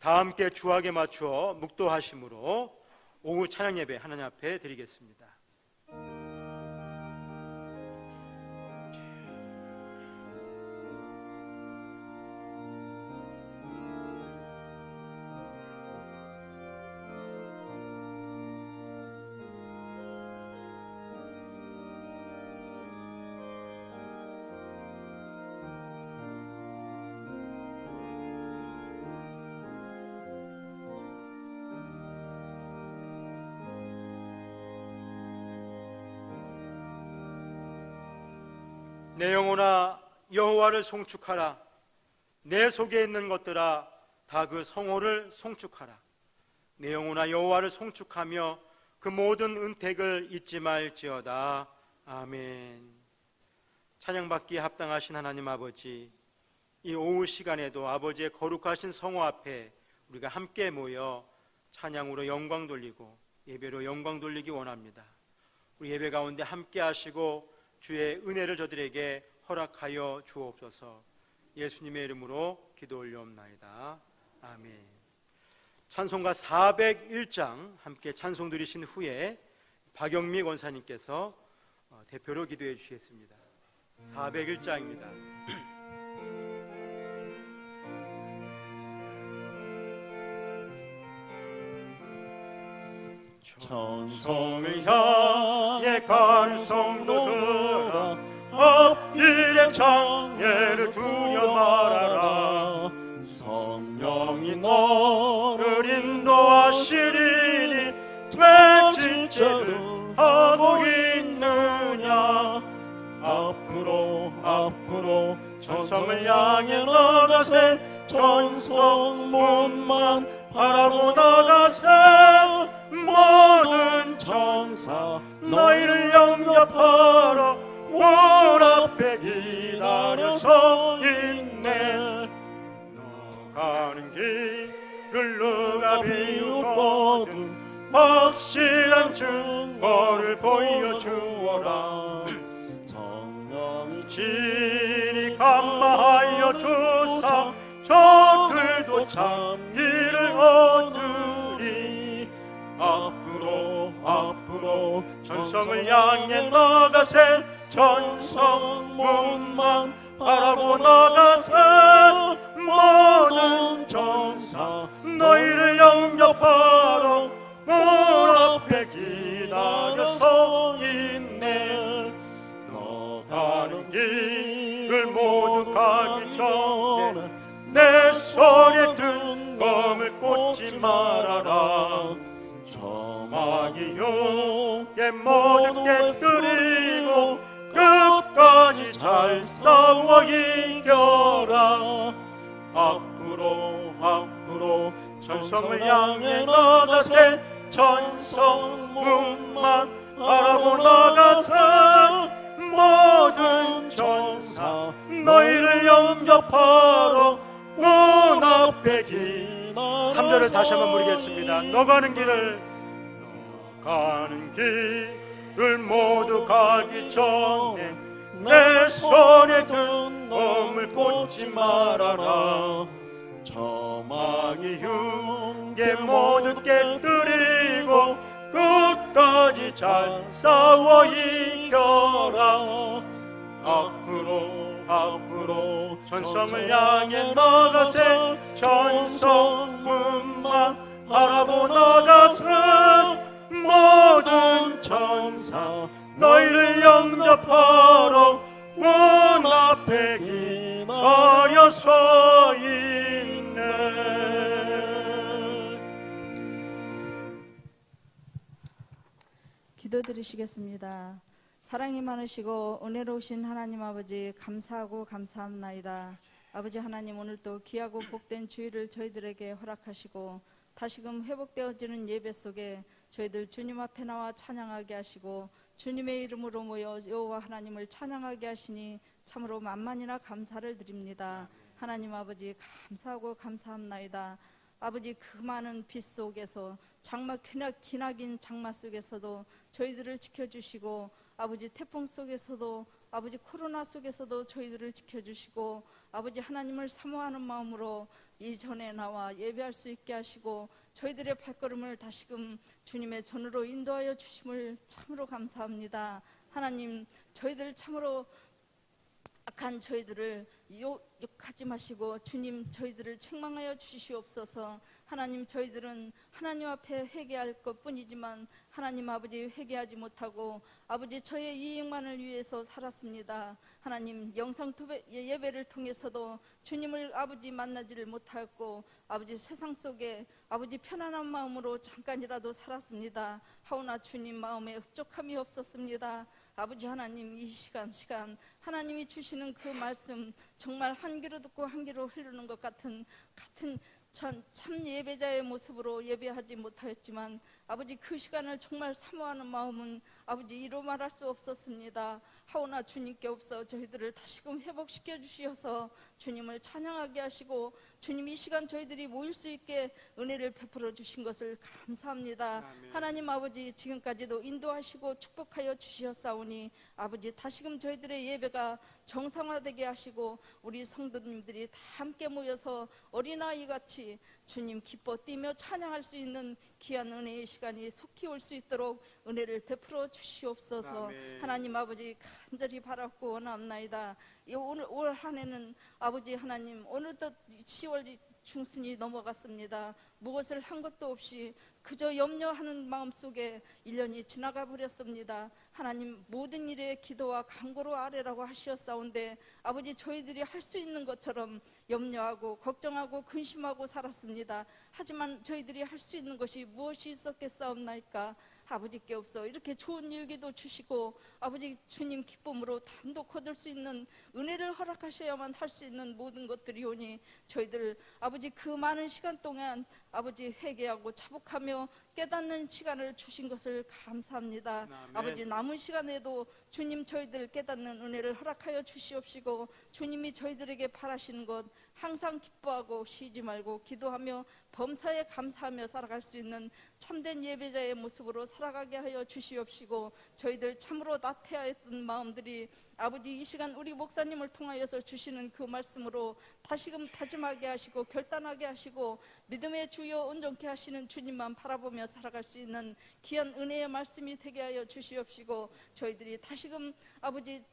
다 함께 주악에 맞추어 묵도하심으로 오후 찬양 예배 하나님 앞에 드리겠습니다. 내 영혼아 여호와를 송축하라. 내 속에 있는 것들아 다 그 성호를 송축하라. 내 영혼아 여호와를 송축하며 그 모든 은택을 잊지 말지어다. 아멘. 찬양받기에 합당하신 하나님 아버지, 이 오후 시간에도 아버지의 거룩하신 성호 앞에 우리가 함께 모여 찬양으로 영광 돌리고 예배로 영광 돌리기 원합니다. 우리 예배 가운데 함께 하시고 주의 은혜를 저들에게 허락하여 주옵소서. 예수님의 이름으로 기도 올려옵나이다. 아멘. 찬송가 401장 함께 찬송 드리신 후에 박영미 권사님께서 대표로 기도해 주시겠습니다. 401장입니다. 천성을 향해 가는 성도들아, 앞길의 장애를 두려 말아라. 성령이 너를 인도하시리니 될 지체를 하고 있느냐. 앞으로 천성을 향해 나가세. 천성문만 바라고 나가세. 모든 천사 너희를 영접하라. 문 앞에 기다려서 있네. 너 가는 길을 누가 비웃거든 확실한 증거를 보여주어라. 성령이 진히 감마하여 주사 저들도 참기를 얻으리. 앞으로 천성을 향해 나가세. 천성문만 바라고 나가세. 모든 천사 너희를 영접하러 문 앞에 기다려서 있네. 너 가는 길을 모두 가기 전에 내 손에 든 검을 꽂지 말아라. 저마귀 흉계 모두 깨뜨리고 끝까지 잘 싸워 이겨라. 앞으로 천성을 향해 나가세. 천성문만 바라고 나가세. 모든 천사 너희를 영접하러 문 앞에 기다려. 3절을 다시 한번 부르겠습니다. 너 가는 길을 모두 가기 전에 내 손에 든 검을 꽂지 말아라. 저마귀 흉계 모두 깨뜨리고 끝까지 잘 싸워 이겨라. 앞으로 천성을 향해 나가세. 천성문만 바라고 나가세. 모든 천사 너희를 영접하러 문 앞에 기다려서 있네. 기도드리시겠습니다. 사랑이 많으시고 은혜로우신 하나님 아버지, 감사하고 감사합나이다. 아버지 하나님, 오늘도 귀하고 복된 주일을 저희들에게 허락하시고 다시금 회복되어지는 예배 속에 저희들 주님 앞에 나와 찬양하게 하시고 주님의 이름으로 모여 여호와 하나님을 찬양하게 하시니 참으로 만만이나 감사를 드립니다. 하나님 아버지, 감사하고 감사합나이다. 아버지, 그 많은 빛 속에서 기나긴 장마 속에서도 저희들을 지켜주시고 아버지, 태풍 속에서도 아버지 코로나 속에서도 저희들을 지켜주시고 아버지 하나님을 사모하는 마음으로 이전에 나와 예배할 수 있게 하시고 저희들의 발걸음을 다시금 주님의 전으로 인도하여 주심을 참으로 감사합니다. 하나님, 저희들 참으로 악한 저희들을 욕하지 마시고 주님, 저희들을 책망하여 주시옵소서. 하나님, 저희들은 하나님 앞에 회개할 것뿐이지만 하나님 아버지 회개하지 못하고 아버지 저의 이익만을 위해서 살았습니다. 하나님, 영상 예배를 통해서도 주님을 아버지 만나지를 못하였고 아버지 세상 속에 아버지 편안한 마음으로 잠깐이라도 살았습니다. 하오나 주님 마음에 흡족함이 없었습니다. 아버지 하나님, 이 시간 하나님이 주시는 그 말씀 정말 한 귀로 듣고 한 귀로 흐르는 것 같은 참 예배자의 모습으로 예배하지 못하였지만 아버지 그 시간을 정말 사모하는 마음은 아버지 이루 말할 수 없었습니다. 하오나 주님께 없어 저희들을 다시금 회복시켜 주시어서 주님을 찬양하게 하시고 주님 이 시간 저희들이 모일 수 있게 은혜를 베풀어 주신 것을 감사합니다. 아멘. 하나님 아버지, 지금까지도 인도하시고 축복하여 주시었사오니 아버지 다시금 저희들의 예배가 정상화되게 하시고 우리 성도님들이 다 함께 모여서 어린아이같이 주님 기뻐 뛰며 찬양할 수 있는 귀한 은혜의 시간이 속히 올 수 있도록 은혜를 베풀어 주시옵소서. 아멘. 하나님 아버지, 간절히 바랐고 원합나이다. 오늘 올 한 해는 아버지 하나님 어느덧 10월 중순이 넘어갔습니다. 무엇을 한 것도 없이 그저 염려하는 마음속에 1년이 지나가 버렸습니다. 하나님, 모든 일에 기도와 간구로 아뢰라고 하시었사온데 아버지 저희들이 할 수 있는 것처럼 염려하고 걱정하고 근심하고 살았습니다. 하지만 저희들이 할 수 있는 것이 무엇이 있었겠사옵나이까. 아버지께 없어 이렇게 좋은 일기도 주시고 아버지 주님 기쁨으로 단독 거둘 수 있는 은혜를 허락하셔야만 할 수 있는 모든 것들이 오니 저희들 아버지 그 많은 시간 동안 아버지 회개하고 자복하며 깨닫는 시간을 주신 것을 감사합니다. 아멘. 아버지 남은 시간에도 주님 저희들 깨닫는 은혜를 허락하여 주시옵시고 주님이 저희들에게 바라시는 것 항상 기뻐하고 쉬지 말고 기도하며 범사에 감사하며 살아갈 수 있는 참된 예배자의 모습으로 살아가게 하여 주시옵시고 저희들 참으로 나태하였던 마음들이 아버지 이 시간 우리 목사님을 통하여서 주시는 그 말씀으로 다시금 다짐하게 하시고 결단하게 하시고 믿음의 주여 온전케 하시는 주님만 바라보며 살아갈 수 있는 귀한 은혜의 말씀이 되게 하여 주시옵시고 저희들이 다시금 아버지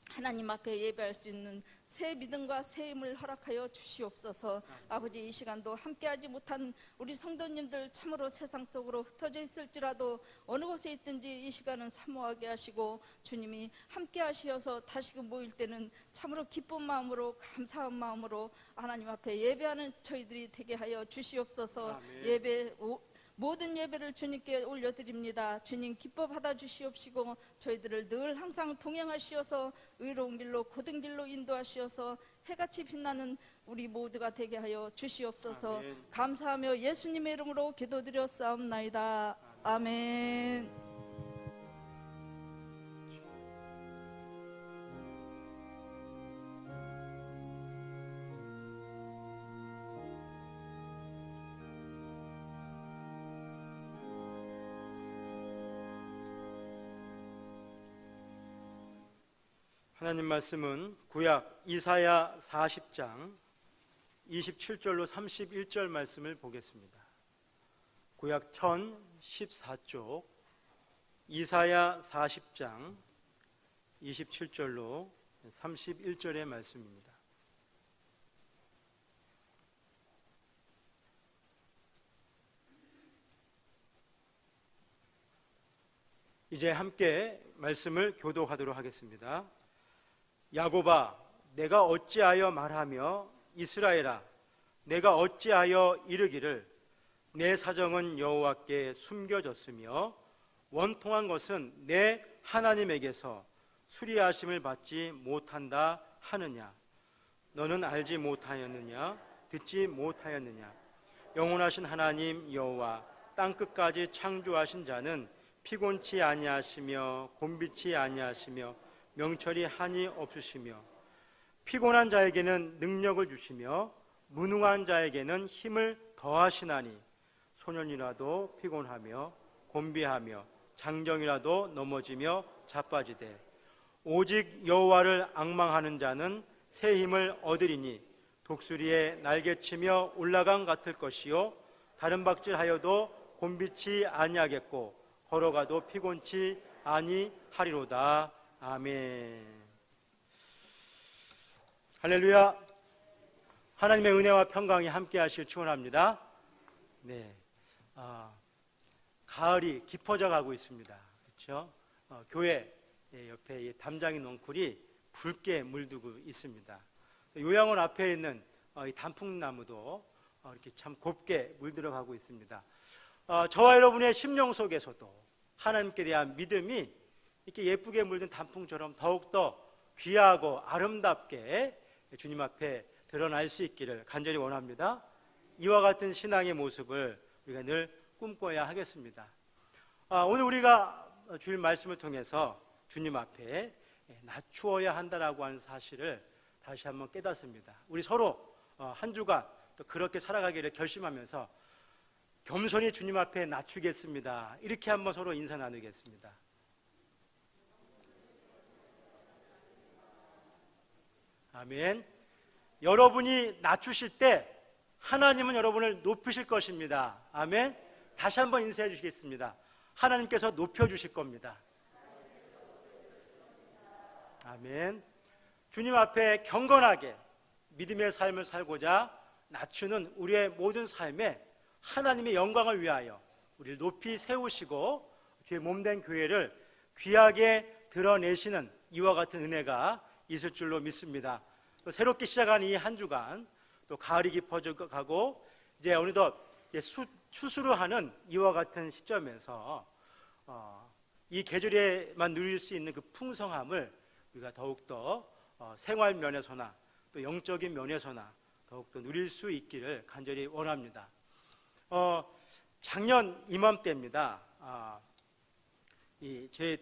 하나님 앞에 예배할 수 있는 새 믿음과 새 힘을 허락하여 주시옵소서. 아버지 이 시간도 함께하지 못한 우리 성도님들 참으로 세상 속으로 흩어져 있을지라도 어느 곳에 있든지 이 시간은 사모하게 하시고 주님이 함께 하시어서 다시금 모일 때는 참으로 기쁜 마음으로 감사한 마음으로 하나님 앞에 예배하는 저희들이 되게 하여 주시옵소서. 아멘. 모든 예배를 주님께 올려드립니다. 주님 기뻐 받아주시옵시고 저희들을 늘 항상 동행하시어서 의로운 길로 고든 길로 인도하시어서 해같이 빛나는 우리 모두가 되게 하여 주시옵소서. 아멘. 감사하며 예수님의 이름으로 기도드렸사옵나이다. 아멘. 하나님 말씀은 구약 이사야 40장 27절로 31절 말씀을 보겠습니다. 구약 1014쪽 이사야 40장 27절로 31절의 말씀입니다. 이제 함께 말씀을 교독하도록 하겠습니다. 야곱아, 내가 어찌하여 말하며 이스라엘아, 내가 어찌하여 이르기를 내 사정은 여호와께 숨겨졌으며 원통한 것은 내 하나님에게서 수리하심을 받지 못한다 하느냐. 너는 알지 못하였느냐? 듣지 못하였느냐? 영원하신 하나님 여호와 땅끝까지 창조하신 자는 피곤치 아니하시며 곤비치 아니하시며 명철이 한이 없으시며 피곤한 자에게는 능력을 주시며 무능한 자에게는 힘을 더하시나니 소년이라도 피곤하며 곤비하며 장정이라도 넘어지며 자빠지되 오직 여호와를 앙망하는 자는 새 힘을 얻으리니 독수리의 날개치며 올라감 같을 것이요 다른 박질하여도 곤비치 아니하겠고 걸어가도 피곤치 아니하리로다. 아멘. 할렐루야. 하나님의 은혜와 평강이 함께 하실 축원합니다. 네, 가을이 깊어져 가고 있습니다. 그렇죠? 교회 옆에 이 담장이 넝쿨이 붉게 물들고 있습니다. 요양원 앞에 있는 이 단풍나무도 이렇게 참 곱게 물들어가고 있습니다. 저와 여러분의 심령 속에서도 하나님께 대한 믿음이 이렇게 예쁘게 물든 단풍처럼 더욱더 귀하고 아름답게 주님 앞에 드러날 수 있기를 간절히 원합니다. 이와 같은 신앙의 모습을 우리가 늘 꿈꿔야 하겠습니다. 오늘 우리가 주일 말씀을 통해서 주님 앞에 낮추어야 한다라고 하는 사실을 다시 한번 깨닫습니다. 우리 서로 한 주간 또 그렇게 살아가기를 결심하면서 겸손히 주님 앞에 낮추겠습니다. 이렇게 한번 서로 인사 나누겠습니다. 아멘. 여러분이 낮추실 때 하나님은 여러분을 높이실 것입니다. 아멘. 다시 한번 인사해 주시겠습니다. 하나님께서 높여주실 겁니다. 아멘. 주님 앞에 경건하게 믿음의 삶을 살고자 낮추는 우리의 모든 삶에 하나님의 영광을 위하여 우리를 높이 세우시고 주의 몸된 교회를 귀하게 드러내시는 이와 같은 은혜가 있을 줄로 믿습니다. 또 새롭게 시작한 이 한 주간 또 가을이 깊어져 가고 이제 어느덧 추수를 하는 이와 같은 시점에서 이 계절에만 누릴 수 있는 그 풍성함을 우리가 더욱더 생활 면에서나 또 영적인 면에서나 더욱더 누릴 수 있기를 간절히 원합니다. 작년 이맘때입니다. 제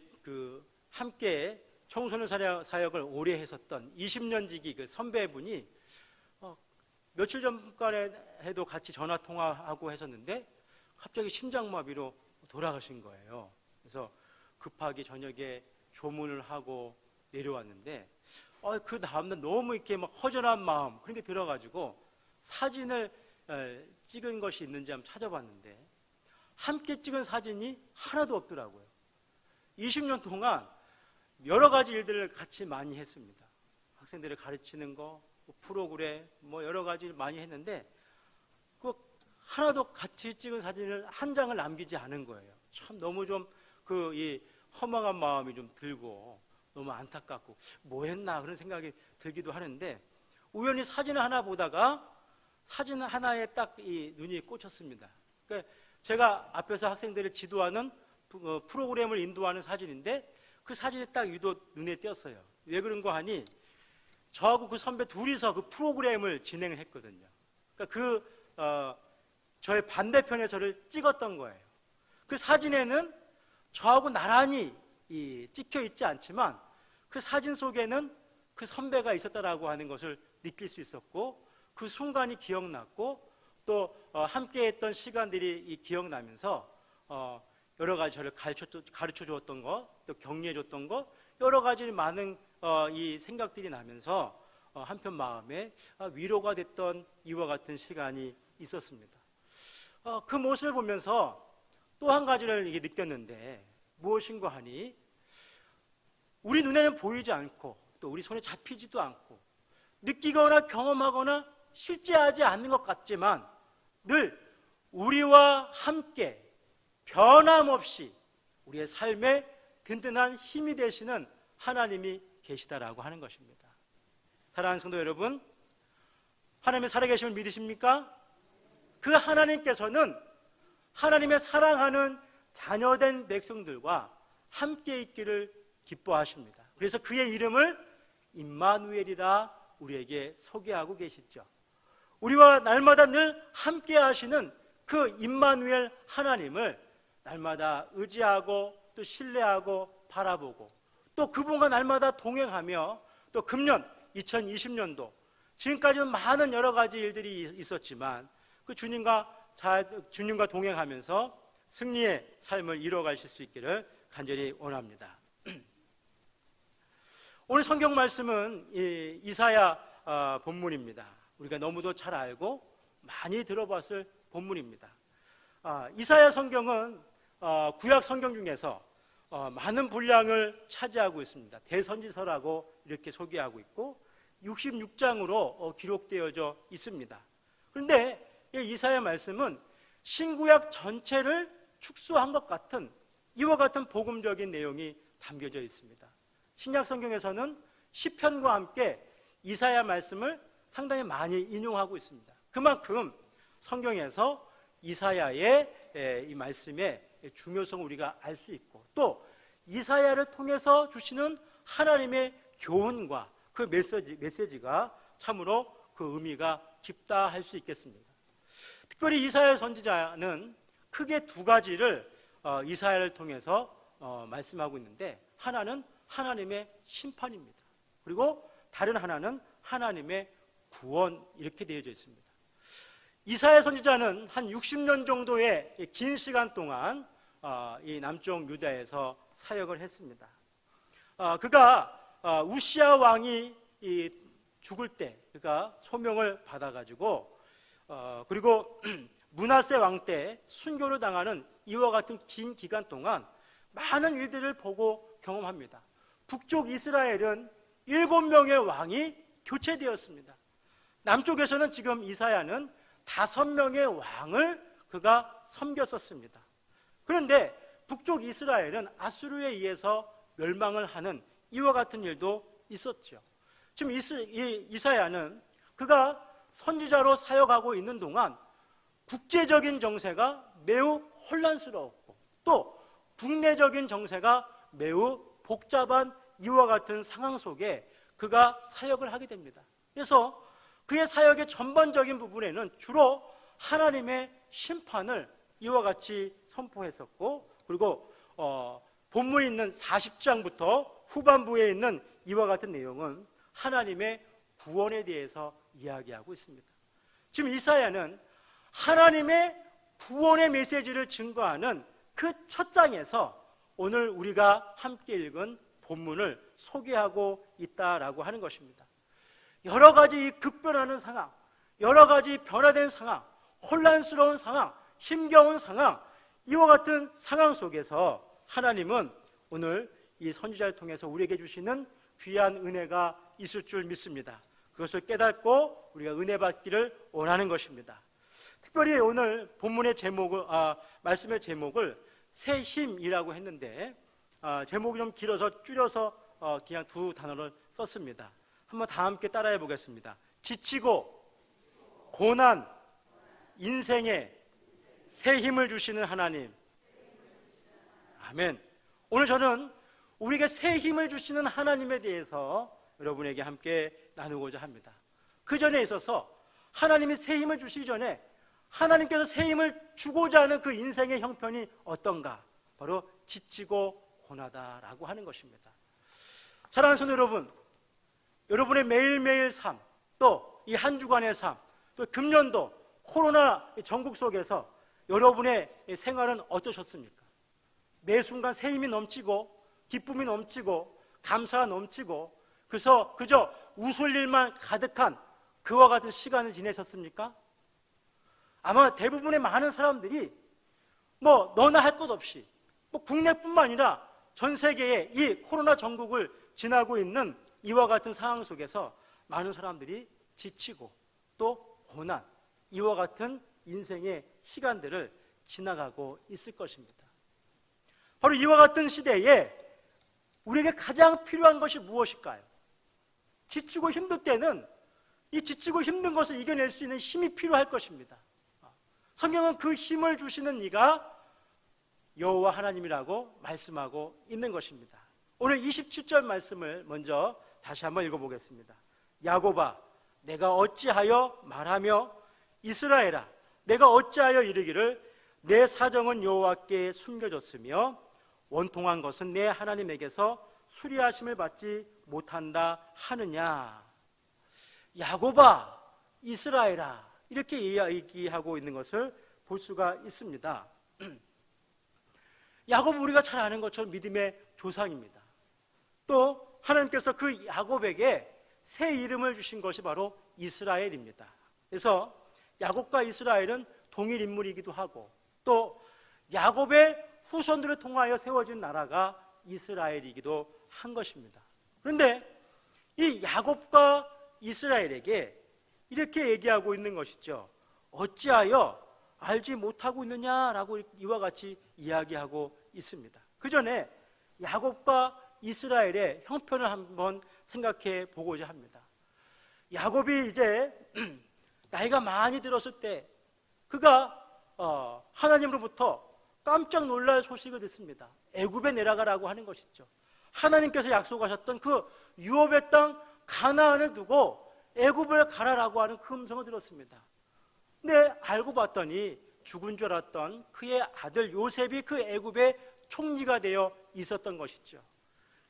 함께 청소년 사역을 오래 했었던 20년 지기 그 선배분이 며칠 전까지도 같이 전화 통화하고 했었는데 갑자기 심장마비로 돌아가신 거예요. 그래서 급하게 저녁에 조문을 하고 내려왔는데 그 다음날 너무 이렇게 막 허전한 마음 그런 게 들어가지고 사진을 찍은 것이 있는지 한번 찾아봤는데 함께 찍은 사진이 하나도 없더라고요. 20년 동안 여러 가지 일들을 같이 많이 했습니다. 학생들을 가르치는 거, 프로그램, 여러 가지 많이 했는데 그 하나도 같이 찍은 사진을 한 장을 남기지 않은 거예요. 참 너무 좀 이 허망한 마음이 좀 들고 너무 안타깝고 뭐 했나 그런 생각이 들기도 하는데 우연히 사진을 하나 보다가 사진 하나에 딱 이 눈이 꽂혔습니다. 그러니까 제가 앞에서 학생들을 지도하는 프로그램을 인도하는 사진인데 그 사진이 딱 유독 눈에 띄었어요. 왜 그런 거 하니 저하고 그 선배 둘이서 그 프로그램을 진행을 했거든요. 그러니까 저의 반대편에 저를 찍었던 거예요. 그 사진에는 저하고 나란히 찍혀 있지 않지만 그 사진 속에는 그 선배가 있었다라고 하는 것을 느낄 수 있었고 그 순간이 기억났고 또 함께 했던 시간들이 기억나면서 여러 가지 저를 가르쳐 주었던 것, 또 격려해 줬던 것, 여러 가지 많은 이 생각들이 나면서 한편 마음에 위로가 됐던 이와 같은 시간이 있었습니다. 그 모습을 보면서 또 한 가지를 느꼈는데 무엇인가 하니 우리 눈에는 보이지 않고 또 우리 손에 잡히지도 않고 느끼거나 경험하거나 실제하지 않는 것 같지만 늘 우리와 함께 변함없이 우리의 삶에 든든한 힘이 되시는 하나님이 계시다라고 하는 것입니다. 사랑하는 성도 여러분, 하나님의 살아계심을 믿으십니까? 그 하나님께서는 하나님의 사랑하는 자녀된 백성들과 함께 있기를 기뻐하십니다. 그래서 그의 이름을 임마누엘이라 우리에게 소개하고 계시죠. 우리와 날마다 늘 함께 하시는 그 임마누엘 하나님을 날마다 의지하고 또 신뢰하고 바라보고 또 그분과 날마다 동행하며 또 금년 2020년도 지금까지는 많은 여러 가지 일들이 있었지만 그 주님과 동행하면서 승리의 삶을 이뤄가실 수 있기를 간절히 원합니다. 오늘 성경 말씀은 이사야 본문입니다. 우리가 너무도 잘 알고 많이 들어봤을 본문입니다. 이사야 성경은 구약 성경 중에서 많은 분량을 차지하고 있습니다. 대선지서라고 이렇게 소개하고 있고 66장으로 기록되어져 있습니다. 그런데 이 이사야 말씀은 신구약 전체를 축소한 것 같은 이와 같은 복음적인 내용이 담겨져 있습니다. 신약 성경에서는 시편과 함께 이사야 말씀을 상당히 많이 인용하고 있습니다. 그만큼 성경에서 이사야의 이 말씀의 중요성을 우리가 알 수 있고 또 이사야를 통해서 주시는 하나님의 교훈과 그 메시지가 참으로 그 의미가 깊다 할 수 있겠습니다. 특별히 이사야 선지자는 크게 두 가지를 이사야를 통해서 말씀하고 있는데 하나는 하나님의 심판입니다. 그리고 다른 하나는 하나님의 구원 이렇게 되어져 있습니다. 이사야 선지자는 한 60년 정도의 긴 시간 동안 이 남쪽 유다에서 사역을 했습니다. 그가 우시야 왕이 죽을 때 그가 소명을 받아가지고 그리고 므낫세 왕 때 순교를 당하는 이와 같은 긴 기간 동안 많은 일들을 보고 경험합니다. 북쪽 이스라엘은 7명의 왕이 교체되었습니다. 남쪽에서는 지금 이사야는 5명의 왕을 그가 섬겼었습니다. 그런데 북쪽 이스라엘은 아수르에 의해서 멸망을 하는 이와 같은 일도 있었죠. 지금 이사야는 그가 선지자로 사역하고 있는 동안 국제적인 정세가 매우 혼란스러웠고 또 국내적인 정세가 매우 복잡한 이와 같은 상황 속에 그가 사역을 하게 됩니다. 그래서 그의 사역의 전반적인 부분에는 주로 하나님의 심판을 이와 같이 선포했었고 그리고 본문에 있는 40장부터 후반부에 있는 이와 같은 내용은 하나님의 구원에 대해서 이야기하고 있습니다. 지금 이사야는 하나님의 구원의 메시지를 증거하는 그 첫 장에서 오늘 우리가 함께 읽은 본문을 소개하고 있다라고 하는 것입니다. 여러 가지 급변하는 상황, 여러 가지 변화된 상황, 혼란스러운 상황, 힘겨운 상황, 이와 같은 상황 속에서 하나님은 오늘 이 선지자를 통해서 우리에게 주시는 귀한 은혜가 있을 줄 믿습니다. 그것을 깨닫고 우리가 은혜 받기를 원하는 것입니다. 특별히 오늘 본문의 말씀의 제목을 새 힘이라고 했는데 제목이 좀 길어서 줄여서 그냥 두 단어를 썼습니다. 한번 다 함께 따라해 보겠습니다. 지치고 고난 인생에 새 힘을 주시는 하나님. 아멘. 오늘 저는 우리에게 새 힘을 주시는 하나님에 대해서 여러분에게 함께 나누고자 합니다. 그 전에 있어서 하나님이 새 힘을 주시기 전에 하나님께서 새 힘을 주고자 하는 그 인생의 형편이 어떤가? 바로 지치고 고나다라고 하는 것입니다. 사랑하는 성도 여러분, 여러분의 매일매일 삶, 또 이 한 주간의 삶, 또 금년도 코로나 전국 속에서 여러분의 생활은 어떠셨습니까? 매 순간 새 힘이 넘치고 기쁨이 넘치고 감사가 넘치고 그래서 그저 웃을 일만 가득한 그와 같은 시간을 지내셨습니까? 아마 대부분의 많은 사람들이 너나 할 것 없이 국내뿐만 아니라 전 세계의 이 코로나 전국을 지나고 있는 이와 같은 상황 속에서 많은 사람들이 지치고 또 고난, 이와 같은 인생의 시간들을 지나가고 있을 것입니다. 바로 이와 같은 시대에 우리에게 가장 필요한 것이 무엇일까요? 지치고 힘들 때는 이 지치고 힘든 것을 이겨낼 수 있는 힘이 필요할 것입니다. 성경은 그 힘을 주시는 이가 여호와 하나님이라고 말씀하고 있는 것입니다. 오늘 27절 말씀을 먼저 다시 한번 읽어보겠습니다. 야곱아, 내가 어찌하여 말하며 이스라엘아, 내가 어찌하여 이르기를 내 사정은 여호와께 숨겨졌으며 원통한 것은 내 하나님에게서 수리하심을 받지 못한다 하느냐. 야곱아, 이스라엘아, 이렇게 이야기하고 있는 것을 볼 수가 있습니다. 야곱은 우리가 잘 아는 것처럼 믿음의 조상입니다. 또 하나님께서 그 야곱에게 새 이름을 주신 것이 바로 이스라엘입니다. 그래서 야곱과 이스라엘은 동일 인물이기도 하고 또 야곱의 후손들을 통하여 세워진 나라가 이스라엘이기도 한 것입니다. 그런데 이 야곱과 이스라엘에게 이렇게 얘기하고 있는 것이죠. 어찌하여 알지 못하고 있느냐라고 이와 같이 이야기하고 있습니다. 그 전에 야곱과 이스라엘의 형편을 한번 생각해 보고자 합니다. 야곱이 이제 나이가 많이 들었을 때 그가 하나님으로부터 깜짝 놀랄 소식을 듣습니다. 애굽에 내려가라고 하는 것이죠. 하나님께서 약속하셨던 그 유업의 땅 가나안을 두고 애굽을 가라라고 하는 그 음성을 들었습니다. 근데 알고 봤더니 죽은 줄 알았던 그의 아들 요셉이 그 애굽의 총리가 되어 있었던 것이죠.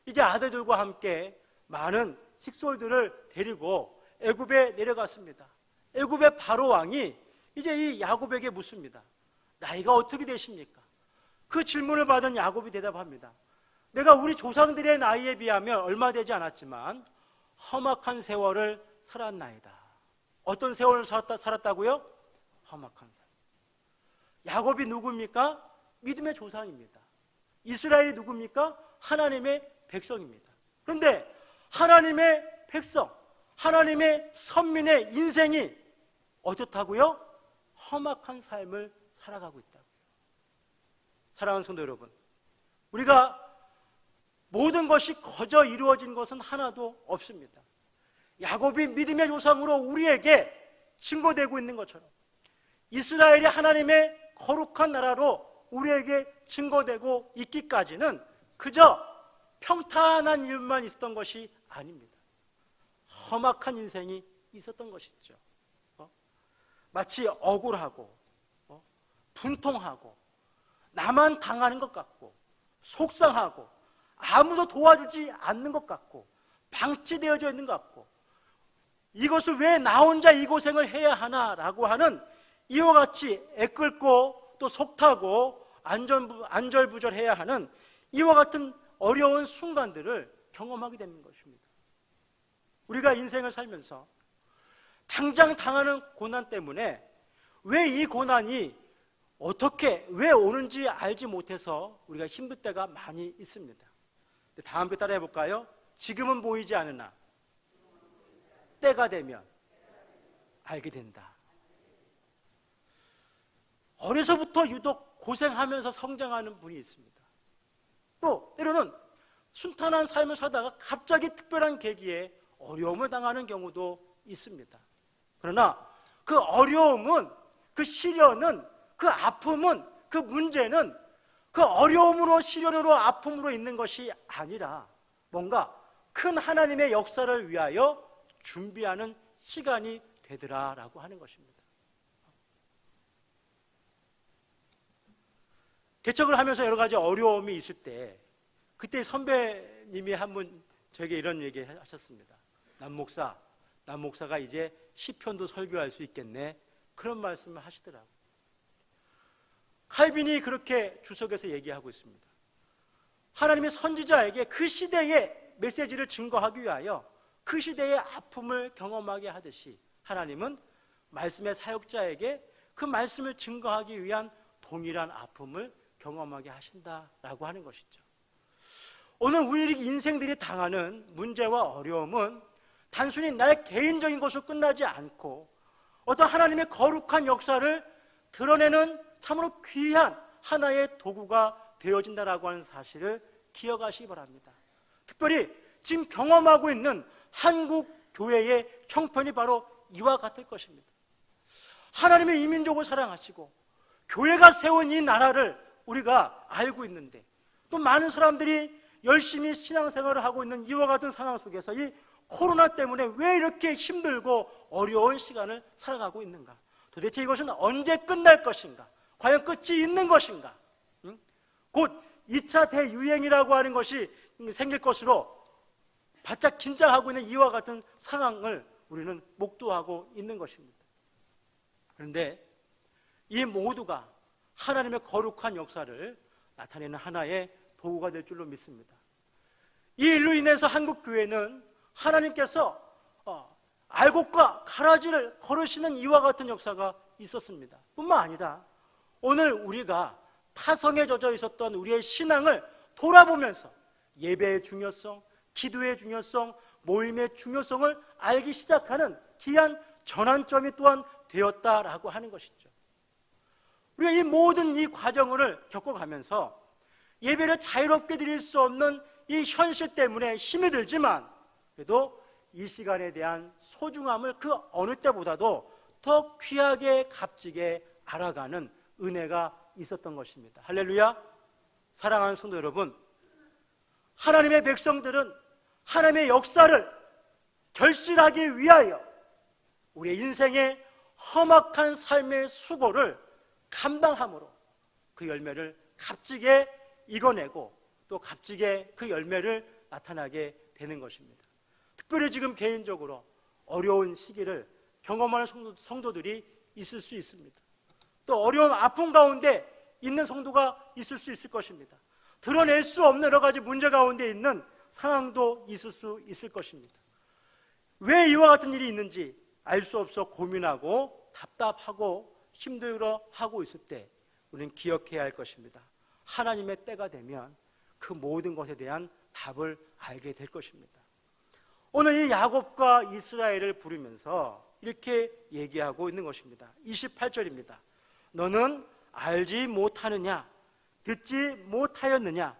이제 아들들과 함께 많은 식솔들을 데리고 애굽에 내려갔습니다. 애굽의 바로 왕이 이제 이 야곱에게 묻습니다. 나이가 어떻게 되십니까? 그 질문을 받은 야곱이 대답합니다. 내가 우리 조상들의 나이에 비하면 얼마 되지 않았지만 험악한 세월을 살았나이다. 어떤 세월을 살았다고요? 험악한 세월. 야곱이 누굽니까? 믿음의 조상입니다. 이스라엘이 누굽니까? 하나님의 백성입니다. 그런데 하나님의 백성, 하나님의 선민의 인생이 어떻다고요? 험악한 삶을 살아가고 있다고요. 사랑하는 성도 여러분, 우리가 모든 것이 거저 이루어진 것은 하나도 없습니다. 야곱이 믿음의 조상으로 우리에게 증거되고 있는 것처럼 이스라엘이 하나님의 거룩한 나라로 우리에게 증거되고 있기까지는 그저 평탄한 일만 있었던 것이 아닙니다. 험악한 인생이 있었던 것이죠. 마치 억울하고 분통하고 나만 당하는 것 같고 속상하고 아무도 도와주지 않는 것 같고 방치되어져 있는 것 같고 이것을 왜 나 혼자 이 고생을 해야 하나라고 하는 이와 같이 애끓고 또 속타고 안절부절해야 하는 이와 같은 어려운 순간들을 경험하게 되는 것입니다. 우리가 인생을 살면서 당장 당하는 고난 때문에 왜 이 고난이 어떻게 왜 오는지 알지 못해서 우리가 힘들 때가 많이 있습니다. 다음 배 따라 해볼까요? 지금은 보이지 않으나 때가 되면 알게 된다. 어려서부터 유독 고생하면서 성장하는 분이 있습니다. 또 때로는 순탄한 삶을 살다가 갑자기 특별한 계기에 어려움을 당하는 경우도 있습니다. 그러나 그 어려움은, 그 시련은, 그 아픔은, 그 문제는 그 어려움으로, 시련으로, 아픔으로 있는 것이 아니라 뭔가 큰 하나님의 역사를 위하여 준비하는 시간이 되더라라고 하는 것입니다. 개척을 하면서 여러 가지 어려움이 있을 때 그때 선배님이 한 분 저에게 이런 얘기 하셨습니다. 남 목사가 이제 시편도 설교할 수 있겠네, 그런 말씀을 하시더라고요. 칼빈이 그렇게 주석에서 얘기하고 있습니다. 하나님의 선지자에게 그 시대의 메시지를 증거하기 위하여 그 시대의 아픔을 경험하게 하듯이 하나님은 말씀의 사역자에게 그 말씀을 증거하기 위한 동일한 아픔을 경험하게 하신다라고 하는 것이죠. 오늘 우리 인생들이 당하는 문제와 어려움은 단순히 나의 개인적인 것으로 끝나지 않고 어떤 하나님의 거룩한 역사를 드러내는 참으로 귀한 하나의 도구가 되어진다라고 하는 사실을 기억하시기 바랍니다. 특별히 지금 경험하고 있는 한국 교회의 형편이 바로 이와 같을 것입니다. 하나님의 이민족을 사랑하시고 교회가 세운 이 나라를 우리가 알고 있는데 또 많은 사람들이 열심히 신앙생활을 하고 있는 이와 같은 상황 속에서 이 코로나 때문에 왜 이렇게 힘들고 어려운 시간을 살아가고 있는가? 도대체 이것은 언제 끝날 것인가? 과연 끝이 있는 것인가? 곧 2차 대유행이라고 하는 것이 생길 것으로 바짝 긴장하고 있는 이와 같은 상황을 우리는 목도하고 있는 것입니다. 그런데 이 모두가 하나님의 거룩한 역사를 나타내는 하나의 도구가 될 줄로 믿습니다. 이 일로 인해서 한국 교회는 하나님께서 알곡과 가라지를 거르시는 이와 같은 역사가 있었습니다. 뿐만 아니라 오늘 우리가 타성에 젖어 있었던 우리의 신앙을 돌아보면서 예배의 중요성, 기도의 중요성, 모임의 중요성을 알기 시작하는 귀한 전환점이 또한 되었다라고 하는 것이죠. 우리가 이 모든 이 과정을 겪어가면서 예배를 자유롭게 드릴 수 없는 이 현실 때문에 힘이 들지만 그래도 이 시간에 대한 소중함을 그 어느 때보다도 더 귀하게 값지게 알아가는 은혜가 있었던 것입니다. 할렐루야. 사랑하는 성도 여러분, 하나님의 백성들은 하나님의 역사를 결실하기 위하여 우리의 인생의 험악한 삶의 수고를 감당함으로 그 열매를 값지게 이겨내고 또 값지게 그 열매를 나타나게 되는 것입니다. 특별히 지금 개인적으로 어려운 시기를 경험하는 성도들이 있을 수 있습니다. 또 어려운 아픔 가운데 있는 성도가 있을 수 있을 것입니다. 드러낼 수 없는 여러 가지 문제 가운데 있는 상황도 있을 수 있을 것입니다. 왜 이와 같은 일이 있는지 알 수 없어 고민하고 답답하고 힘들어하고 있을 때 우리는 기억해야 할 것입니다. 하나님의 때가 되면 그 모든 것에 대한 답을 알게 될 것입니다. 오늘 이 야곱과 이스라엘을 부르면서 이렇게 얘기하고 있는 것입니다. 28절입니다. 너는 알지 못하느냐? 듣지 못하였느냐?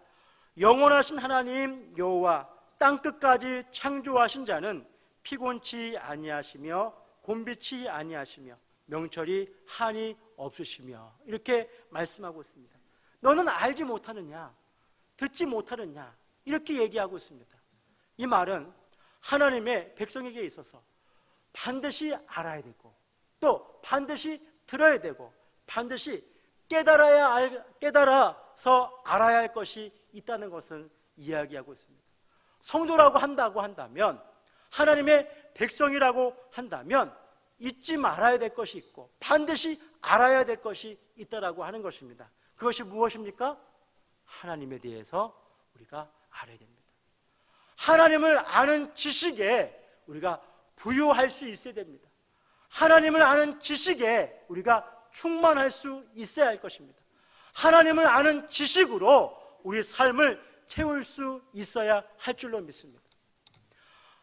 영원하신 하나님 여호와 땅끝까지 창조하신 자는 피곤치 아니하시며 곤비치 아니하시며 명철이 한이 없으시며 이렇게 말씀하고 있습니다. 너는 알지 못하느냐? 듣지 못하느냐? 이렇게 얘기하고 있습니다. 이 말은 하나님의 백성에게 있어서 반드시 알아야 되고 또 반드시 들어야 되고 반드시 깨달아서 알아야 할 것이 있다는 것을 이야기하고 있습니다. 성도라고 한다면 하나님의 백성이라고 한다면 잊지 말아야 될 것이 있고 반드시 알아야 될 것이 있다라고 하는 것입니다. 그것이 무엇입니까? 하나님에 대해서 우리가 알아야 됩니다. 하나님을 아는 지식에 우리가 부유할 수 있어야 됩니다. 하나님을 아는 지식에 우리가 충만할 수 있어야 할 것입니다. 하나님을 아는 지식으로 우리 삶을 채울 수 있어야 할 줄로 믿습니다.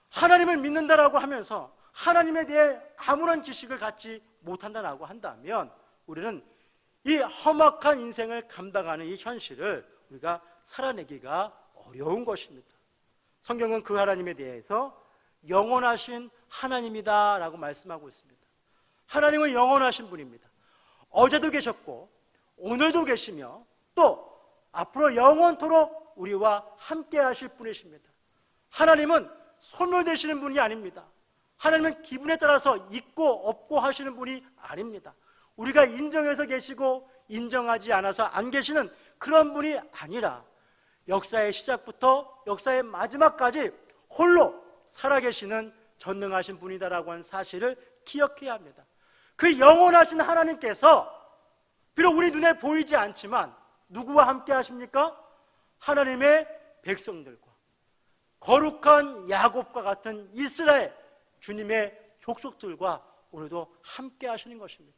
하나님을 믿는다라고 하면서 하나님에 대해 아무런 지식을 갖지 못한다라고 한다면 우리는 이 험악한 인생을 감당하는 이 현실을 우리가 살아내기가 어려운 것입니다. 성경은 그 하나님에 대해서 영원하신 하나님이다 라고 말씀하고 있습니다. 하나님은 영원하신 분입니다. 어제도 계셨고 오늘도 계시며 또 앞으로 영원토록 우리와 함께 하실 분이십니다. 하나님은 소멸되시는 분이 아닙니다. 하나님은 기분에 따라서 있고 없고 하시는 분이 아닙니다. 우리가 인정해서 계시고 인정하지 않아서 안 계시는 그런 분이 아니라 역사의 시작부터 역사의 마지막까지 홀로 살아계시는 전능하신 분이다라고 하는 사실을 기억해야 합니다. 그 영원하신 하나님께서 비록 우리 눈에 보이지 않지만 누구와 함께 하십니까? 하나님의 백성들과 거룩한 야곱과 같은 이스라엘 주님의 족속들과 오늘도 함께 하시는 것입니다.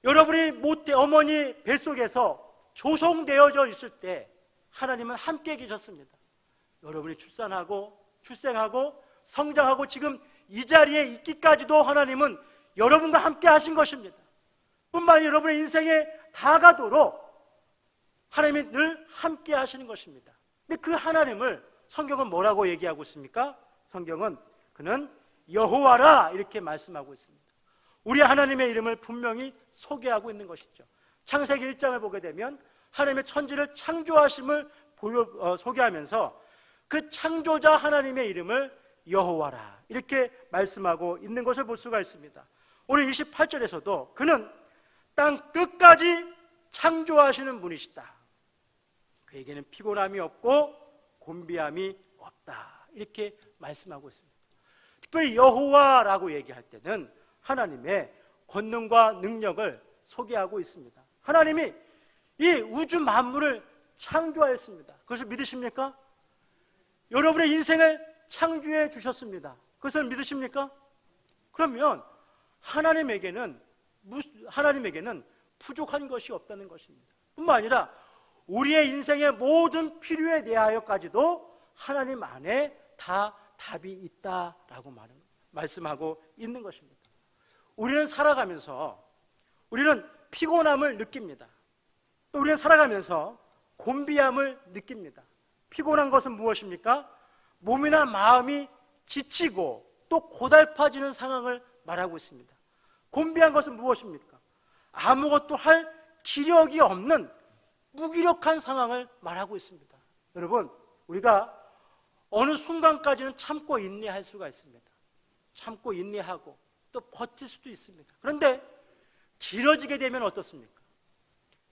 여러분이 어머니 뱃속에서 조성되어져 있을 때 하나님은 함께 계셨습니다. 여러분이 출생하고 성장하고 지금 이 자리에 있기까지도 하나님은 여러분과 함께 하신 것입니다. 뿐만 아니라 여러분의 인생에 다가도록 하나님이 늘 함께 하시는 것입니다. 근데 그 하나님을 성경은 뭐라고 얘기하고 있습니까? 성경은 그는 여호와라 이렇게 말씀하고 있습니다. 우리 하나님의 이름을 분명히 소개하고 있는 것이죠. 창세기 1장을 보게 되면 하나님의 천지를 창조하심을 소개하면서 그 창조자 하나님의 이름을 여호와라 이렇게 말씀하고 있는 것을 볼 수가 있습니다. 오늘 28절에서도 그는 땅 끝까지 창조하시는 분이시다. 그에게는 피곤함이 없고 곤비함이 없다 이렇게 말씀하고 있습니다. 특별히 여호와라고 얘기할 때는 하나님의 권능과 능력을 소개하고 있습니다. 하나님이 이 우주 만물을 창조하였습니다. 그것을 믿으십니까? 여러분의 인생을 창조해 주셨습니다. 그것을 믿으십니까? 그러면 하나님에게는 부족한 것이 없다는 것입니다. 뿐만 아니라 우리의 인생의 모든 필요에 대하여까지도 하나님 안에 다 답이 있다라고 말씀하고 있는 것입니다. 우리는 살아가면서 우리는 피곤함을 느낍니다. 또 우리는 살아가면서 곤비함을 느낍니다. 피곤한 것은 무엇입니까? 몸이나 마음이 지치고 또 고달파지는 상황을 말하고 있습니다. 곤비한 것은 무엇입니까? 아무것도 할 기력이 없는 무기력한 상황을 말하고 있습니다. 여러분, 우리가 어느 순간까지는 참고 인내할 수가 있습니다. 참고 인내하고 또 버틸 수도 있습니다. 그런데 길어지게 되면 어떻습니까?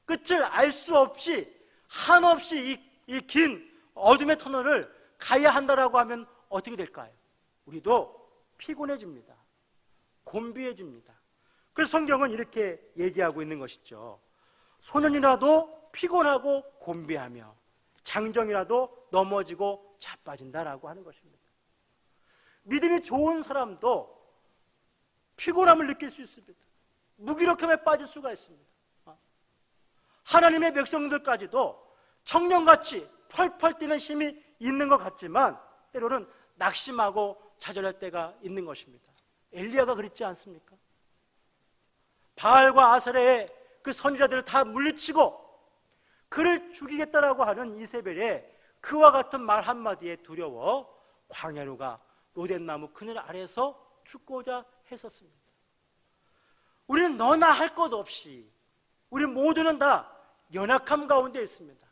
끝을 알 수 없이 한없이 이 긴 어둠의 터널을 가야 한다라고 하면 어떻게 될까요? 우리도 피곤해집니다. 곤비해집니다. 그래서 성경은 이렇게 얘기하고 있는 것이죠. 소년이라도 피곤하고 곤비하며 장정이라도 넘어지고 자빠진다라고 하는 것입니다. 믿음이 좋은 사람도 피곤함을 느낄 수 있습니다. 무기력함에 빠질 수가 있습니다. 하나님의 백성들까지도 청년같이 펄펄 뛰는 힘이 있는 것 같지만 때로는 낙심하고 좌절할 때가 있는 것입니다. 엘리야가 그랬지 않습니까? 바알과 아세라의 그 선지자들을 다 물리치고 그를 죽이겠다라고 하는 이세벨의 그와 같은 말 한마디에 두려워 광야로 가 로덴나무 그늘 아래서 죽고자 했었습니다. 우리는 너나 할 것 없이 우리 모두는 다 연약함 가운데 있습니다.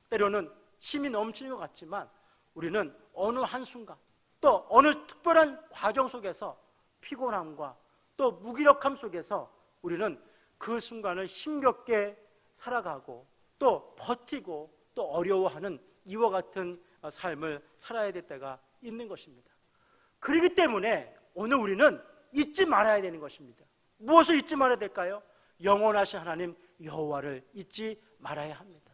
때로는 힘이 넘치는 것 같지만 우리는 어느 한순간 또 어느 특별한 과정 속에서 피곤함과 또 무기력함 속에서 우리는 그 순간을 힘겹게 살아가고 또 버티고 또 어려워하는 이와 같은 삶을 살아야 될 때가 있는 것입니다. 그렇기 때문에 오늘 우리는 잊지 말아야 되는 것입니다. 무엇을 잊지 말아야 될까요? 영원하신 하나님 여호와를 잊지 말아야 합니다.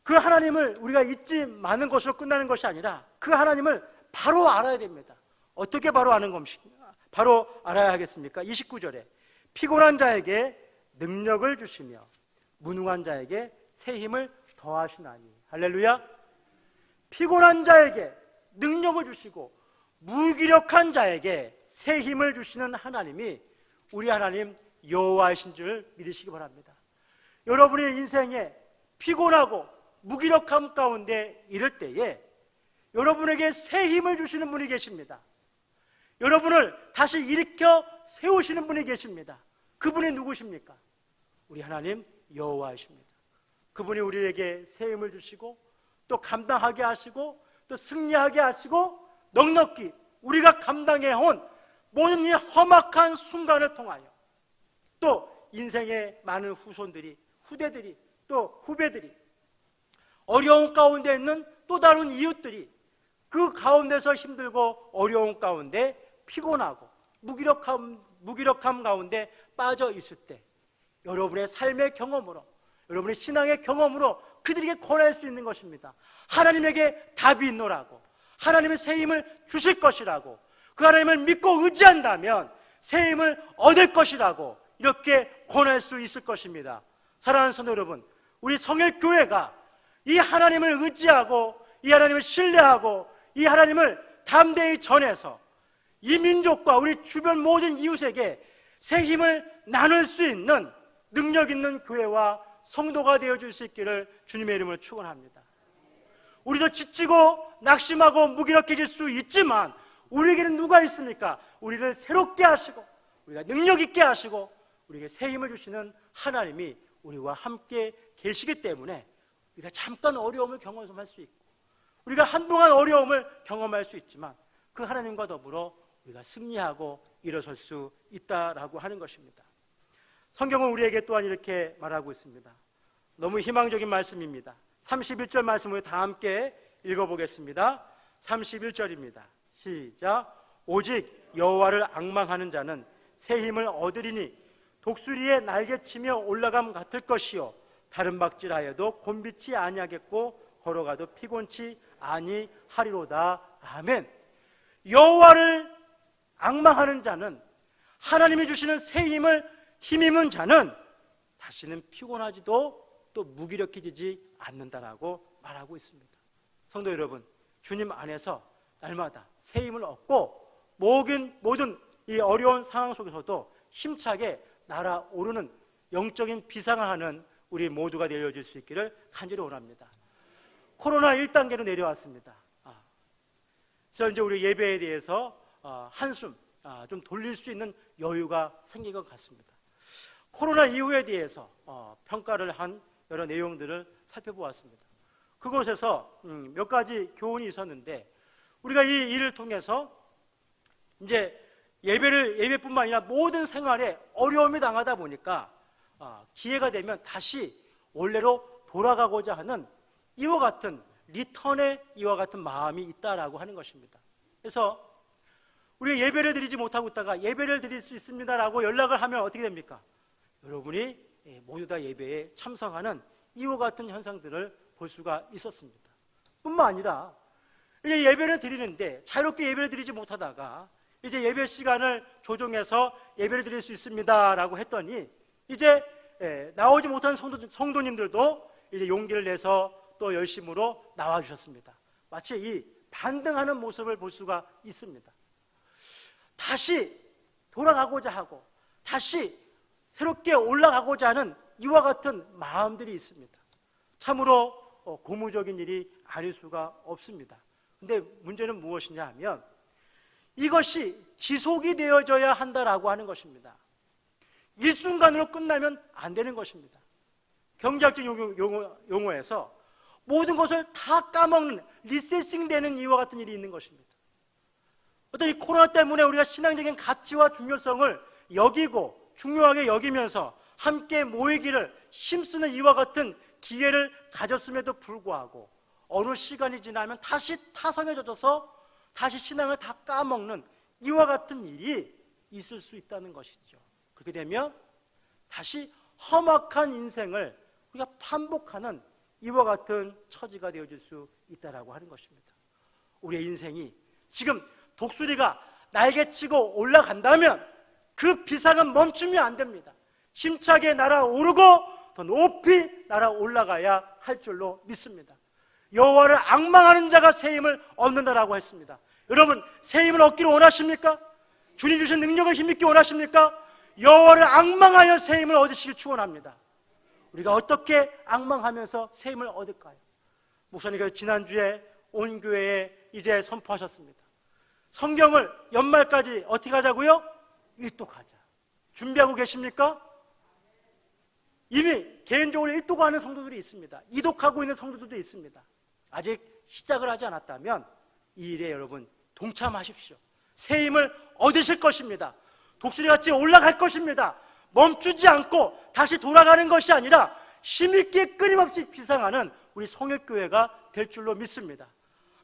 그 하나님을 우리가 잊지 마는 것으로 끝나는 것이 아니라 그 하나님을 바로 알아야 됩니다. 어떻게 바로 아는 것입니까? 바로 알아야 하겠습니까? 29절에 피곤한 자에게 능력을 주시며 무능한 자에게 새 힘을 더하시나니. 할렐루야. 피곤한 자에게 능력을 주시고 무기력한 자에게 새 힘을 주시는 하나님이 우리 하나님 여호와이신 줄 믿으시기 바랍니다. 여러분의 인생에 피곤하고 무기력함 가운데 이럴 때에 여러분에게 새 힘을 주시는 분이 계십니다. 여러분을 다시 일으켜 세우시는 분이 계십니다. 그분이 누구십니까? 우리 하나님 여호와이십니다. 그분이 우리에게 새 힘을 주시고 또 감당하게 하시고 또 승리하게 하시고 넉넉히 우리가 감당해온 모든 이 험악한 순간을 통하여 또 인생의 많은 후손들이 후대들이 또 후배들이 어려운 가운데 있는 또 다른 이웃들이 그 가운데서 힘들고 어려운 가운데 피곤하고 무기력함 가운데 빠져 있을 때 여러분의 삶의 경험으로 여러분의 신앙의 경험으로 그들에게 권할 수 있는 것입니다. 하나님에게 답이 있노라고 하나님의 새 힘을 주실 것이라고 그 하나님을 믿고 의지한다면 새 힘을 얻을 것이라고 이렇게 권할 수 있을 것입니다. 사랑하는 성도 여러분, 우리 성일교회가 이 하나님을 의지하고 이 하나님을 신뢰하고 이 하나님을 담대히 전해서 이 민족과 우리 주변 모든 이웃에게 새 힘을 나눌 수 있는 능력 있는 교회와 성도가 되어줄 수 있기를 주님의 이름으로 축원합니다. 우리도 지치고 낙심하고 무기력해질 수 있지만 우리에게는 누가 있습니까? 우리를 새롭게 하시고 우리가 능력 있게 하시고 우리에게 새 힘을 주시는 하나님이 우리와 함께 계시기 때문에 우리가 잠깐 어려움을 경험할 수 있고 우리가 한동안 어려움을 경험할 수 있지만 그 하나님과 더불어 우리가 승리하고 일어설 수 있다라고 하는 것입니다. 성경은 우리에게 또한 이렇게 말하고 있습니다. 너무 희망적인 말씀입니다. 31절 말씀을 다 함께 읽어보겠습니다. 31절입니다. 시작. 오직 여호와를 앙망하는 자는 새 힘을 얻으리니 독수리의 날개치며 올라감 같을 것이요 다른 박질하여도 곤비치 아니하겠고 걸어가도 피곤치 아니하리로다. 아멘. 여호와를 앙망하는 자는, 하나님이 주시는 새 힘입은 자는 다시는 피곤하지도 또 무기력해지지 않는다라고 말하고 있습니다. 성도 여러분, 주님 안에서 날마다 새 힘을 얻고 모든 이 어려운 상황 속에서도 힘차게 날아오르는 영적인 비상하는 우리 모두가 되어질 수 있기를 간절히 원합니다. 코로나 1단계로 내려왔습니다. 그래서 이제 우리 예배에 대해서 한숨 좀 돌릴 수 있는 여유가 생긴 것 같습니다. 코로나 이후에 대해서 평가를 한 여러 내용들을 살펴보았습니다. 그곳에서 몇 가지 교훈이 있었는데, 우리가 이 일을 통해서 이제 예배뿐만 아니라 모든 생활에 어려움이 당하다 보니까 기회가 되면 다시 원래로 돌아가고자 하는 이와 같은 리턴의 이와 같은 마음이 있다라고 하는 것입니다. 그래서 우리 예배를 드리지 못하고 있다가 예배를 드릴 수 있습니다라고 연락을 하면 어떻게 됩니까? 여러분이 모두 다 예배에 참석하는 이와 같은 현상들을 볼 수가 있었습니다. 뿐만 아니라 이제 예배를 드리는데 자유롭게 예배를 드리지 못하다가 이제 예배 시간을 조정해서 예배를 드릴 수 있습니다라고 했더니 이제 나오지 못한 성도님들도 이제 용기를 내서 또 열심으로 나와주셨습니다. 마치 이 반등하는 모습을 볼 수가 있습니다. 다시 돌아가고자 하고 다시 새롭게 올라가고자 하는 이와 같은 마음들이 있습니다. 참으로 고무적인 일이 아닐 수가 없습니다. 근데 문제는 무엇이냐 하면 이것이 지속이 되어져야 한다라고 하는 것입니다. 일순간으로 끝나면 안 되는 것입니다. 경제학적 용어에서 모든 것을 다 까먹는 리세싱 되는 이와 같은 일이 있는 것입니다. 어떤 이 코로나 때문에 우리가 신앙적인 가치와 중요성을 여기고 중요하게 여기면서 함께 모이기를 힘쓰는 이와 같은 기회를 가졌음에도 불구하고 어느 시간이 지나면 다시 타성에 젖어서 다시 신앙을 다 까먹는 이와 같은 일이 있을 수 있다는 것이죠. 그렇게 되면 다시 험악한 인생을 우리가 반복하는 이와 같은 처지가 되어질 수 있다라고 하는 것입니다. 우리의 인생이 지금 독수리가 날개치고 올라간다면 그 비상은 멈추면 안 됩니다. 힘차게 날아오르고 더 높이 날아올라가야 할 줄로 믿습니다. 여호와를 앙망하는 자가 새 힘을 얻는다라고 했습니다. 여러분, 새 힘을 얻기를 원하십니까? 주님 주신 능력을 힘입기 원하십니까? 여호와를 앙망하여 새 힘을 얻으시길 축원합니다. 우리가 어떻게 앙망하면서 새 힘을 얻을까요? 목사님께서 지난주에 온 교회에 이제 선포하셨습니다. 성경을 연말까지 어떻게 하자고요? 일독하자. 준비하고 계십니까? 이미 개인적으로 일독하는 성도들이 있습니다. 이독하고 있는 성도들도 있습니다. 아직 시작을 하지 않았다면 이 일에 여러분 동참하십시오. 새 힘을 얻으실 것입니다. 독수리같이 올라갈 것입니다. 멈추지 않고 다시 돌아가는 것이 아니라 힘있게 끊임없이 비상하는 우리 성일교회가 될 줄로 믿습니다.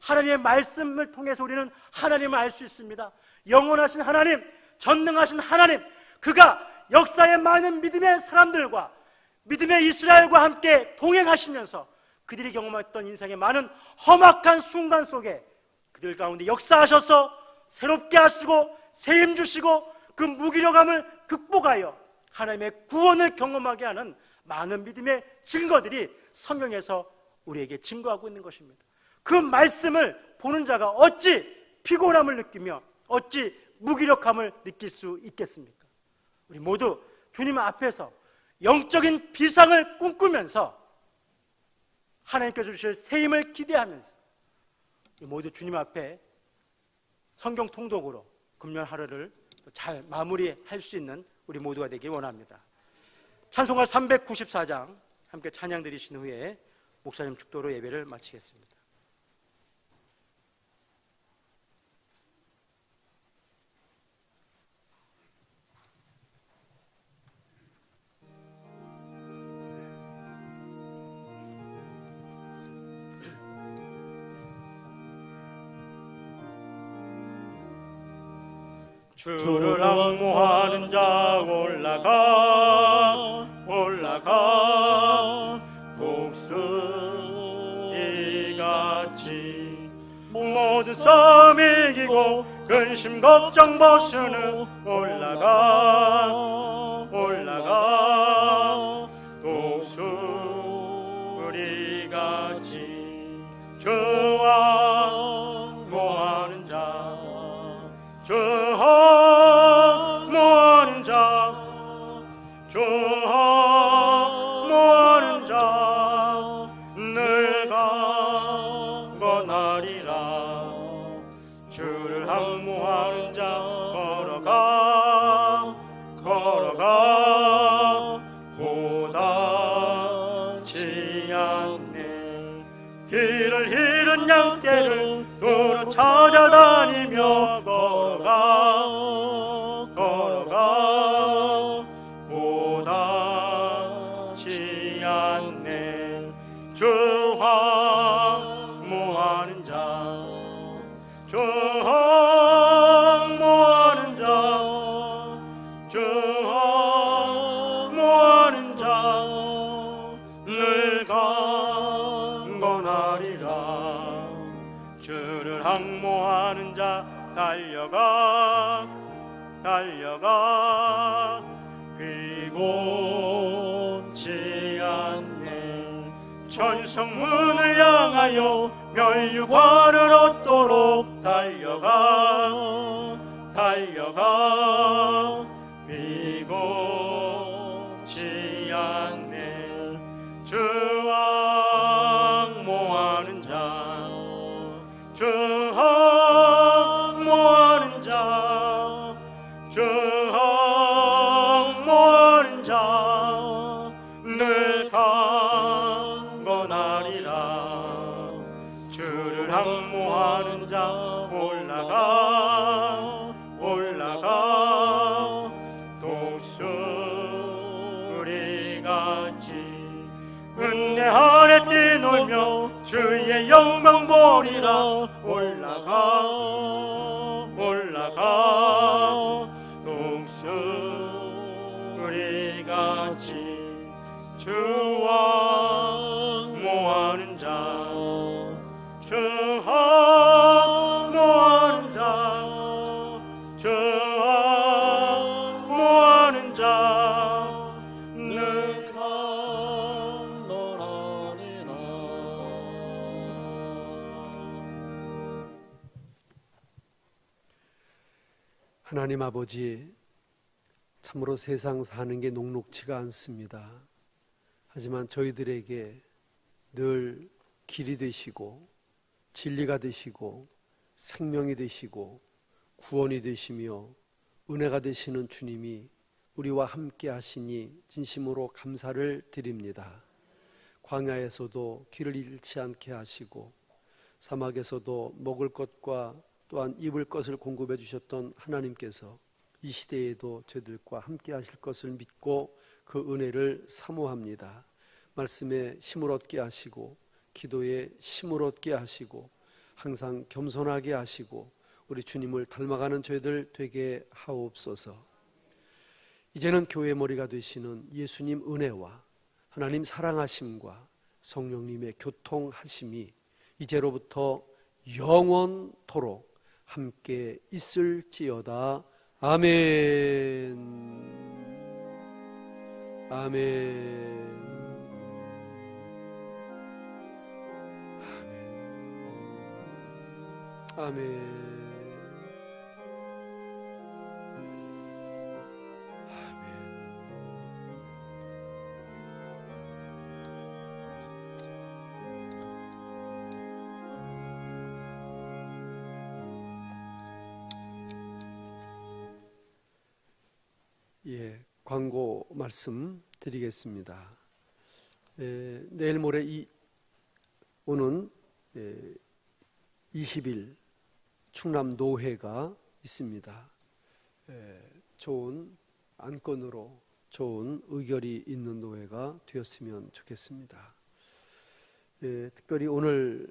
하나님의 말씀을 통해서 우리는 하나님을 알 수 있습니다. 영원하신 하나님, 전능하신 하나님, 그가 역사의 많은 믿음의 사람들과 믿음의 이스라엘과 함께 동행하시면서 그들이 경험했던 인생의 많은 험악한 순간 속에 그들 가운데 역사하셔서 새롭게 하시고 새 힘 주시고 그 무기력함을 극복하여 하나님의 구원을 경험하게 하는 많은 믿음의 증거들이 성경에서 우리에게 증거하고 있는 것입니다. 그 말씀을 보는 자가 어찌 피곤함을 느끼며 어찌 무기력함을 느낄 수 있겠습니까? 우리 모두 주님 앞에서 영적인 비상을 꿈꾸면서 하나님께서 주실 새 힘을 기대하면서 우리 모두 주님 앞에 성경 통독으로 금년 하루를 잘 마무리할 수 있는 우리 모두가 되길 원합니다. 찬송가 394장 함께 찬양 드리신 후에 목사님 축도로 예배를 마치겠습니다. 주를 앙모하는 자 올라가 독수리 싸움 이기고 근심 걱정 벗으는 올라가 독수리같이 주와 모하는 자 주와 모하는 자 주와 모하는 자 늘 강건하리라. 주를 항모하는 자 걸어가 고다치 않네. 길을 잃은 양떼를 도로 찾아다니며 걸어가 고다치 않네. 주와 모하는 자 주와 모하는 자 주와 모하는 자 늘 강건하리라. 주를 항모하는 자 달려가 비곤치 않네. 천성문을 향하여 면류관을 얻도록 달려가 비곤치 않네. 주와 모하는 자 주와 모하는 자 주와 모하는 자 늘 강건하리라. 주를 항모하는 자 올라가 독수리같이 은혜 아래 뛰놀며 주의 영광 보리라. 올라가 독수리같이 주와 모하는 자 주와 모하는 자 주와 모하는 자 늘 강건하리라. 하나님 아버지, 참으로 세상 사는 게 녹록지가 않습니다. 하지만 저희들에게 늘 길이 되시고 진리가 되시고 생명이 되시고 구원이 되시며 은혜가 되시는 주님이 우리와 함께 하시니 진심으로 감사를 드립니다. 광야에서도 길을 잃지 않게 하시고 사막에서도 먹을 것과 또한 입을 것을 공급해 주셨던 하나님께서 이 시대에도 저희들과 함께 하실 것을 믿고 그 은혜를 사모합니다. 말씀에 힘을 얻게 하시고 기도에 힘을 얻게 하시고 항상 겸손하게 하시고 우리 주님을 닮아가는 저희들 되게 하옵소서. 이제는 교회 머리가 되시는 예수님 은혜와 하나님 사랑하심과 성령님의 교통하심이 이제로부터 영원토록 함께 있을지어다. 아멘. 아멘. 아멘. 예, 광고 말씀 드리겠습니다. 내일 모레 오는 20일 충남 노회가 있습니다. 좋은 안건으로 좋은 의결이 있는 노회가 되었으면 좋겠습니다. 특별히 오늘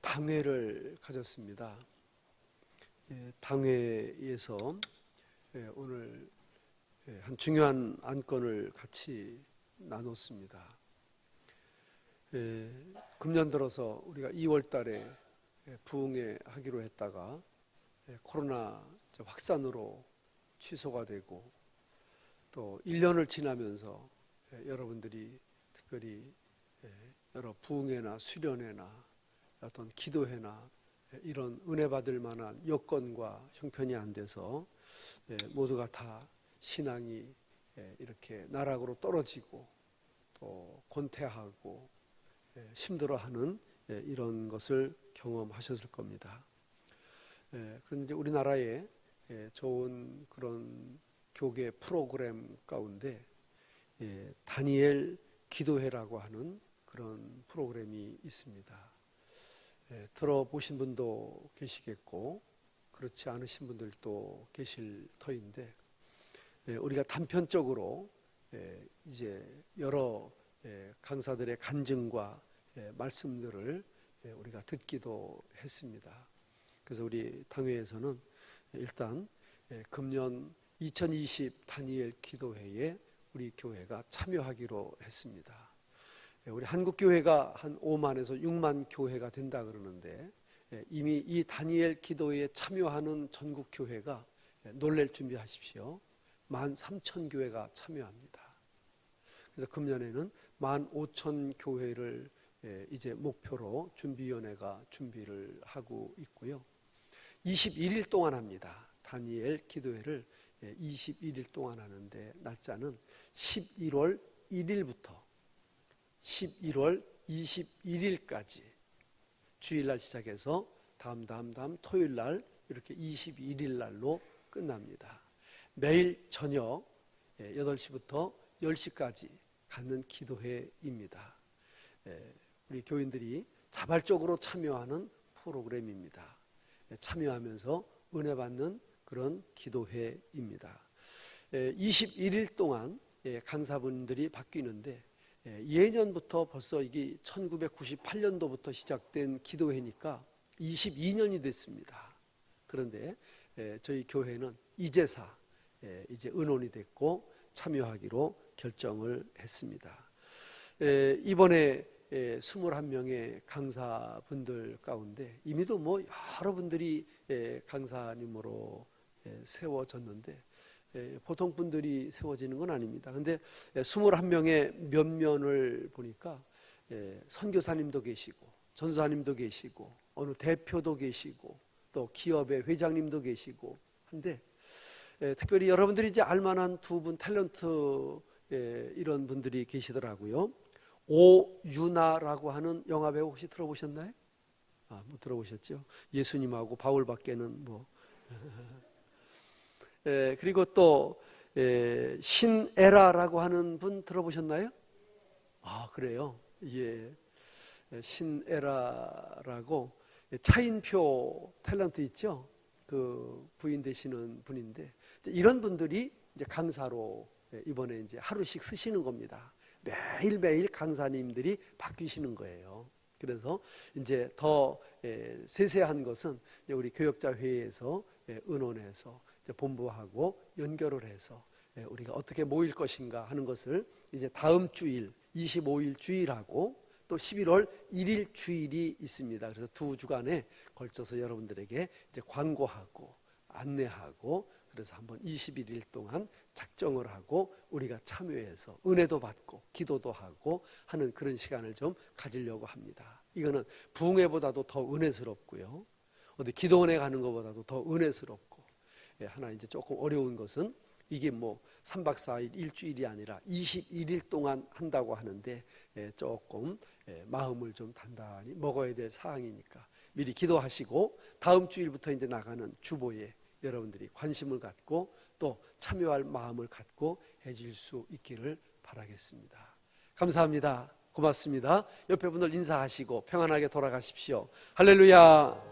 당회를 가졌습니다. 당회에서 오늘 한 중요한 안건을 같이 나눴습니다. 금년 들어서 우리가 2월 달에 부흥회하기로 했다가 코로나 확산으로 취소가 되고 또 1년을 지나면서 여러분들이 특별히 여러 부흥회나 수련회나 어떤 기도회나 이런 은혜 받을 만한 여건과 형편이 안 돼서 모두가 다 신앙이 이렇게 나락으로 떨어지고 또 권태하고 힘들어하는 이런 것을 경험하셨을 겁니다. 그런데 이제 우리나라에 좋은 그런 교계 프로그램 가운데 다니엘 기도회라고 하는 그런 프로그램이 있습니다. 들어보신 분도 계시겠고 그렇지 않으신 분들도 계실 터인데 우리가 단편적으로 이제 여러 강사들의 간증과 말씀들을 우리가 듣기도 했습니다. 그래서 우리 당회에서는 일단 금년 2020 다니엘 기도회에 우리 교회가 참여하기로 했습니다. 우리 한국 교회가 한 5만에서 6만 교회가 된다 그러는데 이미 이 다니엘 기도회에 참여하는 전국 교회가 놀랄 준비하십시오. 13,000교회가 참여합니다. 그래서 금년에는 15,000교회를 이제 목표로 준비위원회가 준비를 하고 있고요. 21일 동안 합니다. 다니엘 기도회를 21일 동안 하는데 날짜는 11월 1일부터 11월 21일까지 주일날 시작해서 다음 토요일날 이렇게 21일 날로 끝납니다. 매일 저녁 8시부터 10시까지 갖는 기도회입니다. 우리 교인들이 자발적으로 참여하는 프로그램입니다. 참여하면서 은혜 받는 그런 기도회입니다. 21일 동안 강사분들이 바뀌는데 예년부터 벌써 이게 1998년도부터 시작된 기도회니까 22년이 됐습니다. 그런데 저희 교회는 이제사 이제 의논이 됐고 참여하기로 결정을 했습니다. 이번에 21명의 강사분들 가운데 이미도 뭐 여러분들이 강사님으로 세워졌는데 보통 분들이 세워지는 건 아닙니다. 근데 21명의 면면을 보니까 선교사님도 계시고 전사님도 계시고 어느 대표도 계시고 또 기업의 회장님도 계시고 한데 특별히 여러분들이 이제 알만한 두 분 탤런트 이런 분들이 계시더라고요. 오유나라고 하는 영화배우 혹시 들어보셨나요? 못 들어보셨죠? 예수님하고 바울밖에는 뭐 그리고 또 신에라라고 하는 분 들어보셨나요? 그래요. 예, 신에라라고 차인표 탤런트 있죠? 그 부인 되시는 분인데 이런 분들이 이제 강사로 이번에 이제 하루씩 쓰시는 겁니다. 매일매일 강사님들이 바뀌시는 거예요. 그래서 이제 더 세세한 것은 우리 교역자 회의에서 의논해서 본부하고 연결을 해서 우리가 어떻게 모일 것인가 하는 것을 이제 다음 주일 25일 주일하고 또 11월 1일 주일이 있습니다. 그래서 두 주간에 걸쳐서 여러분들에게 이제 광고하고 안내하고 그래서 한번 21일 동안 작정을 하고 우리가 참여해서 은혜도 받고 기도도 하고 하는 그런 시간을 좀 가지려고 합니다. 이거는 부흥회보다도 더 은혜스럽고요. 어디 기도원에 가는 것보다도 더 은혜스럽고 하나 이제 조금 어려운 것은 이게 뭐 3박 4일 일주일이 아니라 21일 동안 한다고 하는데 조금 마음을 좀 단단히 먹어야 될 사항이니까 미리 기도하시고 다음 주일부터 이제 나가는 주보에 여러분들이 관심을 갖고 또 참여할 마음을 갖고 해줄 수 있기를 바라겠습니다. 감사합니다. 고맙습니다. 옆에 분들 인사하시고 평안하게 돌아가십시오. 할렐루야.